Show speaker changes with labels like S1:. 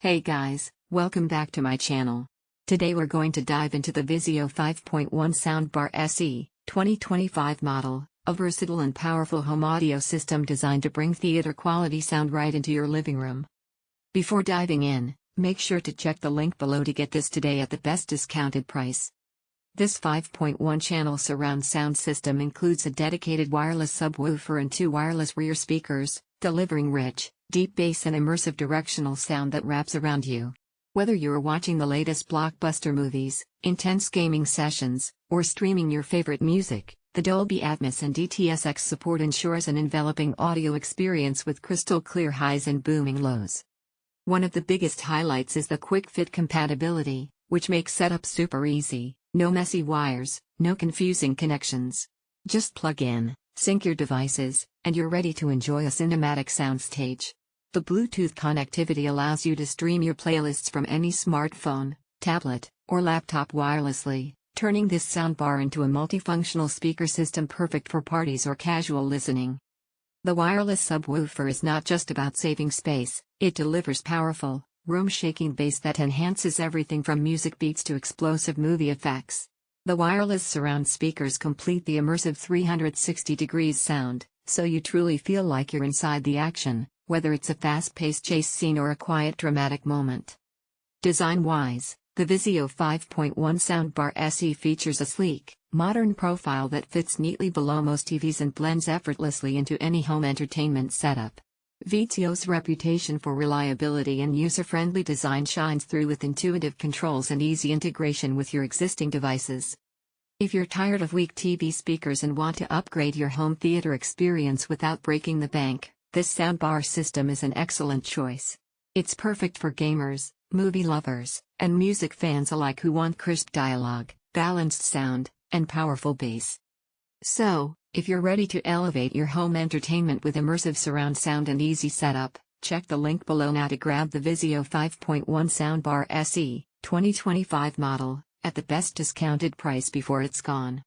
S1: Hey guys, welcome back to my channel. Today we're going to dive into the VIZIO 5.1 Soundbar SE 2025 model, a versatile and powerful home audio system designed to bring theater quality sound right into your living room. Before diving in, make sure to check the link below to get this today at the best discounted price. This 5.1 channel surround sound system includes a dedicated wireless subwoofer and 2 wireless rear speakers, delivering rich, deep bass and immersive directional sound that wraps around you. Whether you're watching the latest blockbuster movies, intense gaming sessions, or streaming your favorite music, the Dolby Atmos and DTS X support ensures an enveloping audio experience with crystal clear highs and booming lows. One of the biggest highlights is the QuickFit compatibility, which makes setup super easy. No messy wires, no confusing connections. Just plug in, sync your devices, and you're ready to enjoy a cinematic soundstage. The Bluetooth connectivity allows you to stream your playlists from any smartphone, tablet, or laptop wirelessly, turning this soundbar into a multifunctional speaker system perfect for parties or casual listening. The wireless subwoofer is not just about saving space, it delivers powerful, room-shaking bass that enhances everything from music beats to explosive movie effects. The wireless surround speakers complete the immersive 360-degree sound, so you truly feel like you're inside the action, whether it's a fast-paced chase scene or a quiet dramatic moment. Design-wise, the VIZIO 5.1 Soundbar SE features a sleek, modern profile that fits neatly below most TVs and blends effortlessly into any home entertainment setup. VIZIO's reputation for reliability and user-friendly design shines through with intuitive controls and easy integration with your existing devices. If you're tired of weak TV speakers and want to upgrade your home theater experience without breaking the bank, this soundbar system is an excellent choice. It's perfect for gamers, movie lovers, and music fans alike who want crisp dialogue, balanced sound, and powerful bass. So, if you're ready to elevate your home entertainment with immersive surround sound and easy setup, check the link below now to grab the VIZIO 5.1 Soundbar SE 2025 model, at the best discounted price before it's gone.